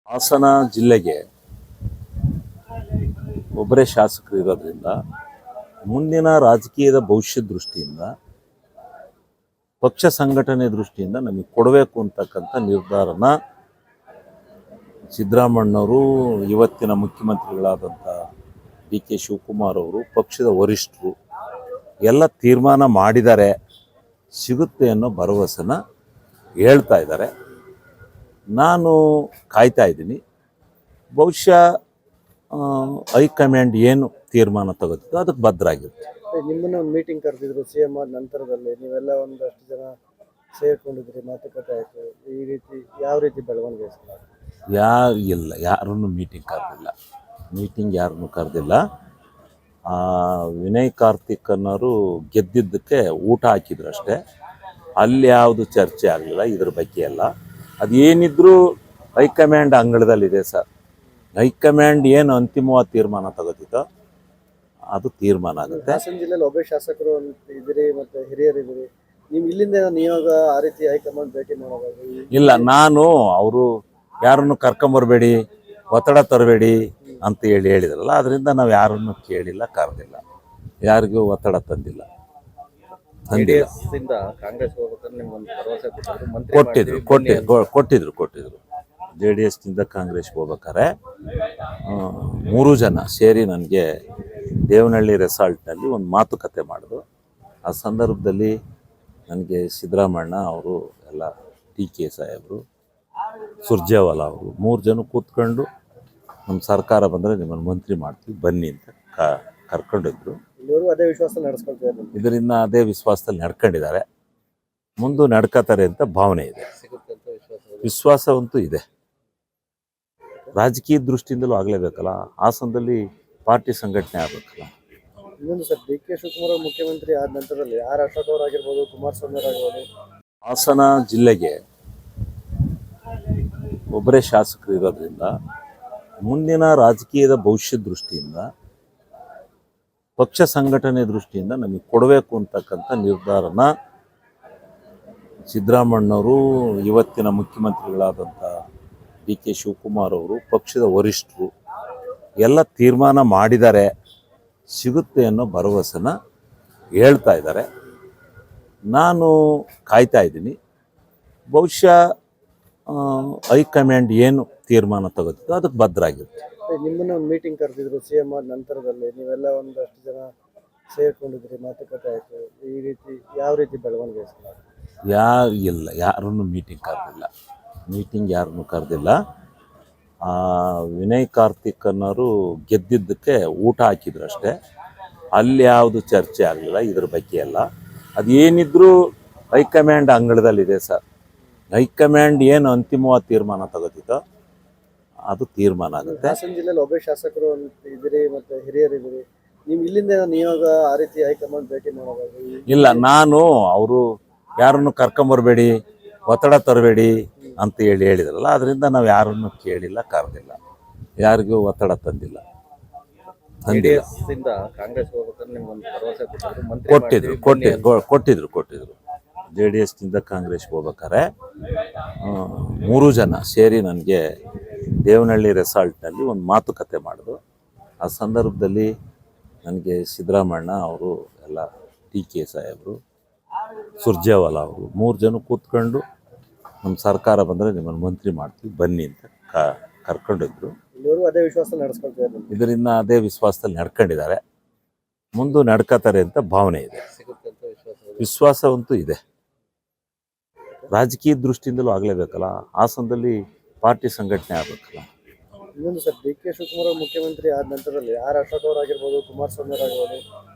ಹಾಸನ ಜಿಲ್ಲೆಗೆ ಒಬ್ಬರೇ ಶಾಸಕರು ಇರೋದ್ರಿಂದ ಮುಂದಿನ ರಾಜಕೀಯದ ಭವಿಷ್ಯ ದೃಷ್ಟಿಯಿಂದ ಪಕ್ಷ ಸಂಘಟನೆ ದೃಷ್ಟಿಯಿಂದ ನಮಗೆ ಕೊಡಬೇಕು ಅಂತಕ್ಕಂಥ ನಿರ್ಧಾರನ ಸಿದ್ದರಾಮಣ್ಣವರು, ಇವತ್ತಿನ ಮುಖ್ಯಮಂತ್ರಿಗಳಾದಂಥ ಡಿ ಕೆ ಶಿವಕುಮಾರ್ ಅವರು, ಪಕ್ಷದ ವರಿಷ್ಠರು ಎಲ್ಲ ತೀರ್ಮಾನ ಮಾಡಿದ್ದಾರೆ, ಸಿಗುತ್ತೆ ಅನ್ನೋ ಭರವಸೆನ ಹೇಳ್ತಾ ಇದ್ದಾರೆ. ನಾನು ಕಾಯ್ತಾ ಇದ್ದೀನಿ. ಬಹುಶಃ ಹೈಕಮಾಂಡ್ ಏನು ತೀರ್ಮಾನ ತಗೋತಿದ್ದೋ ಅದಕ್ಕೆ ಬದ್ಧರಾಗಿರುತ್ತೆ. ನಿಮ್ಮನ್ನ ಒಂದು ಮೀಟಿಂಗ್ ಕರೆದಿದ್ರು ಸಿಎಂ ಆದ ನಂತರದಲ್ಲಿ, ನೀವೆಲ್ಲ ಒಂದಷ್ಟು ಜನ ಸೇರ್ಕೊಂಡಿದ್ರಿ, ಮಾತುಕತೆ ಆಯಿತು. ಈ ರೀತಿ ಯಾವ ರೀತಿ ಬೆಳವಣಿಗೆ? ಯಾರನ್ನು ಮೀಟಿಂಗ್ ಕರೆದಿಲ್ಲ. ವಿನಯ್ ಕಾರ್ತಿಕ್ ಅನ್ನೋರು ಗೆದ್ದಿದ್ದಕ್ಕೆ ಊಟ ಹಾಕಿದ್ರು ಅಷ್ಟೇ. ಅಲ್ಲಿ ಯಾವುದು ಚರ್ಚೆ ಆಗಲಿಲ್ಲ ಇದ್ರ ಬಗ್ಗೆ ಎಲ್ಲ. ಅದೇನಿದ್ರೂ ಹೈಕಮಾಂಡ್ ಅಂಗಳದಲ್ಲಿದೆ ಸರ್. ಹೈಕಮಾಂಡ್ ಏನು ಅಂತಿಮವಾದ ತೀರ್ಮಾನ ತಗೋತಿದ್ದೋ ಅದು ತೀರ್ಮಾನ ಆಗುತ್ತೆ. ಹಾಸನ ಜಿಲ್ಲೆಯಲ್ಲಿ ಒಬ್ಬ ಶಾಸಕರು ಇದ್ದೀರಿ, ಮತ್ತೆ ಹಿರಿಯರಿದ್ದೀರಿ. ನೀವು ಇಲ್ಲಿಂದ ನಿಯೋಗ ಆ ರೀತಿ ಹೈಕಮಾಂಡ್ ಭೇಟಿ ಮಾಡೋದು? ಇಲ್ಲ, ನಾನು ಅವರು ಯಾರನ್ನು ಕರ್ಕೊಂಬರ್ಬೇಡಿ, ಒತ್ತಡ ತರಬೇಡಿ ಅಂತ ಹೇಳಿದ್ರಲ್ಲ, ಅದರಿಂದ ನಾವು ಯಾರನ್ನು ಕೇಳಿಲ್ಲ, ಕರೆದಿಲ್ಲ, ಯಾರಿಗೂ ಒತ್ತಡ ತಂದಿಲ್ಲ. ಕೊಟ್ಟಿದ್ರು. JDSನಿಂದ ಕಾಂಗ್ರೆಸ್ಗೆ ಹೋಗ್ಬೇಕಾರೆ 3 ಜನ ಸೇರಿ ನನಗೆ ದೇವನಹಳ್ಳಿ ರೆಸಾರ್ಟ್ನಲ್ಲಿ ಒಂದು ಮಾತುಕತೆ ಮಾಡಿದ್ರು. ಆ ಸಂದರ್ಭದಲ್ಲಿ ನನಗೆ ಸಿದ್ದರಾಮಣ್ಣ ಅವರು, ಎಲ್ಲ TK ಸಾಹೇಬರು, ಸುರ್ಜೇವಾಲಾ ಅವರು 3 ಜನ ಕೂತ್ಕೊಂಡು ನಮ್ಮ ಸರ್ಕಾರ ಬಂದರೆ ನಿಮ್ಮನ್ನು ಮಂತ್ರಿ ಮಾಡ್ತೀವಿ ಬನ್ನಿ ಅಂತ ಕರ್ಕೊಂಡಿದ್ರು. ಅದೇ ವಿಶ್ವಾಸ ನಡೆಸ್ಕೊಳ್ತಾರೆ. ಇದರಿಂದ ಅದೇ ವಿಶ್ವಾಸದಲ್ಲಿ ನಡ್ಕೊಂಡಿದ್ದಾರೆ, ಮುಂದೆ ನಡ್ಕೋತಾರೆ ಅಂತ ಭಾವನೆ ಇದೆ. ವಿಶ್ವಾಸವಂತೂ ಇದೆ. ರಾಜಕೀಯ ದೃಷ್ಟಿಯಿಂದಲೂ ಆಗಲೇಬೇಕಲ್ಲ, ಹಾಸನದಲ್ಲಿ ಪಾರ್ಟಿ ಸಂಘಟನೆ ಆಗಬೇಕಲ್ಲ. ಇನ್ನೊಂದು ಸರ್, ಡಿ ಕೆ ಶಿವಕುಮಾರ್ ಮುಖ್ಯಮಂತ್ರಿ ಆದ ನಂತರದಲ್ಲಿ ಅಶೋಕ್ ಅವರಾಗಿರ್ಬೋದು, ಕುಮಾರಸ್ವಾಮಿ ಅವರಾಗಿರ್ಬೋದು, ಹಾಸನ ಜಿಲ್ಲೆಗೆ ಒಬ್ಬರೇ ಶಾಸಕರು ಇರೋದ್ರಿಂದ ಮುಂದಿನ ರಾಜಕೀಯದ ಭವಿಷ್ಯ ದೃಷ್ಟಿಯಿಂದ ಪಕ್ಷ ಸಂಘಟನೆ ದೃಷ್ಟಿಯಿಂದ ನಮಗೆ ಕೊಡಬೇಕು ಅಂತಕ್ಕಂಥ ನಿರ್ಧಾರನ ಸಿದ್ದರಾಮಣ್ಣವರು, ಇವತ್ತಿನ ಮುಖ್ಯಮಂತ್ರಿಗಳಾದಂಥ ಡಿ ಕೆ ಶಿವಕುಮಾರ್ ಅವರು, ಪಕ್ಷದ ವರಿಷ್ಠರು ಎಲ್ಲ ತೀರ್ಮಾನ ಮಾಡಿದ್ದಾರೆ, ಸಿಗುತ್ತೆ ಅನ್ನೋ ಭರವಸೆನ ಹೇಳ್ತಾ ಇದ್ದಾರೆ. ನಾನು ಕಾಯ್ತಾ ಇದ್ದೀನಿ. ಬಹುಶಃ ಹೈಕಮಾಂಡ್ ಏನು ತೀರ್ಮಾನ ತಗೋತಿದ್ದೋ ಅದಕ್ಕೆ ಬದ್ಧರಾಗಿರುತ್ತೆ. ನಿಮ್ಮನ್ನ ಒಂದು ಮೀಟಿಂಗ್ ಕರೆದಿದ್ರು ಸಿಎಂ ಆದ ನಂತರದಲ್ಲಿ, ನೀವೆಲ್ಲ ಒಂದಷ್ಟು ಜನ ಸೇರ್ಕೊಂಡಿದ್ರಿ, ಮಾತುಕತೆ ಆಯಿತು. ಈ ರೀತಿ ಯಾವ ರೀತಿ ಬೆಳವಣಿಗೆ? ಯಾರನ್ನು ಮೀಟಿಂಗ್ ಕರೆದಿಲ್ಲ. ವಿನಯ್ ಕಾರ್ತಿಕ್ ಅನ್ನೋರು ಗೆದ್ದಿದ್ದಕ್ಕೆ ಊಟ ಹಾಕಿದ್ರು ಅಷ್ಟೇ. ಅಲ್ಲಿ ಯಾವುದು ಚರ್ಚೆ ಆಗಲಿಲ್ಲ ಇದ್ರ ಬಗ್ಗೆ ಎಲ್ಲ. ಅದೇನಿದ್ರೂ ಹೈಕಮಾಂಡ್ ಅಂಗಳದಲ್ಲಿದೆ ಸರ್. ಹೈಕಮಾಂಡ್ ಏನು ಅಂತಿಮವಾದ ತೀರ್ಮಾನ ತಗೋತಿದ್ದೋ ಅದು ತೀರ್ಮಾನ ಆಗುತ್ತೆ. ಹಾಸನ ಜಿಲ್ಲೆಯಲ್ಲಿ ಒಬ್ಬ ಶಾಸಕರು ಇದ್ದೀರಿ, ಮತ್ತೆ ಹಿರಿಯರಿದ್ದೀರಿ. ನೀವು ಇಲ್ಲಿಂದ ನಿಯೋಗ ಆ ರೀತಿ ಹೈಕಮಾಂಡ್ ಭೇಟಿ ಮಾಡೋದು? ಇಲ್ಲ, ನಾನು ಅವರು ಯಾರನ್ನು ಕರ್ಕೊಂಬರ್ಬೇಡಿ, ಒತ್ತಡ ತರಬೇಡಿ ಅಂತ ಹೇಳಿದ್ರಲ್ಲ, ಅದರಿಂದ ನಾವು ಯಾರನ್ನು ಕೇಳಿಲ್ಲ, ಕರೆದಿಲ್ಲ, ಯಾರಿಗೂ ಒತ್ತಡ ತಂದಿಲ್ಲ. ಕೊಟ್ಟಿದ್ರು. JDSನಿಂದ ಕಾಂಗ್ರೆಸ್ಗೆ ಹೋಗ್ಬೇಕಾರೆ 3 ಜನ ಸೇರಿ ನನಗೆ ದೇವನಹಳ್ಳಿ ರೆಸಾರ್ಟ್ನಲ್ಲಿ ಒಂದು ಮಾತುಕತೆ ಮಾಡಿದ್ರು. ಆ ಸಂದರ್ಭದಲ್ಲಿ ನನಗೆ ಸಿದ್ದರಾಮಣ್ಣ ಅವರು, ಎಲ್ಲ TK ಸಾಹೇಬರು, ಸುರ್ಜೇವಾಲಾ ಅವರು 3 ಜನ ಕೂತ್ಕೊಂಡು ನಮ್ಮ ಸರ್ಕಾರ ಬಂದರೆ ನಿಮ್ಮನ್ನು ಮಂತ್ರಿ ಮಾಡ್ತೀವಿ ಬನ್ನಿ ಅಂತ ಕರ್ಕೊಂಡಿದ್ರು. ಅದೇ ವಿಶ್ವಾಸ ನಡೆಸ್ಕೊಳ್ತಾರೆ. ಇದರಿಂದ ಅದೇ ವಿಶ್ವಾಸದಲ್ಲಿ ನಡ್ಕೊಂಡಿದ್ದಾರೆ, ಮುಂದೆ ನಡ್ಕೋತಾರೆ ಅಂತ ಭಾವನೆ ಇದೆ. ವಿಶ್ವಾಸವಂತೂ ಇದೆ. ರಾಜಕೀಯ ದೃಷ್ಟಿಯಿಂದಲೂ ಆಗಲೇಬೇಕಲ್ಲ, ಹಾಸನದಲ್ಲಿ ಪಾರ್ಟಿ ಸಂಘಟನೆ ಆಗಬೇಕಲ್ಲ. ಇನ್ನೊಂದು ಸರ್, ಡಿ ಕೆ ಶಿವಕುಮಾರ್ ಮುಖ್ಯಮಂತ್ರಿ ಆದ ನಂತರದಲ್ಲಿ ಅಶೋಕ್ ಅವರಾಗಿರ್ಬೋದು, ಕುಮಾರಸ್ವಾಮಿ ಅವರಾಗಿರ್ಬೋದು,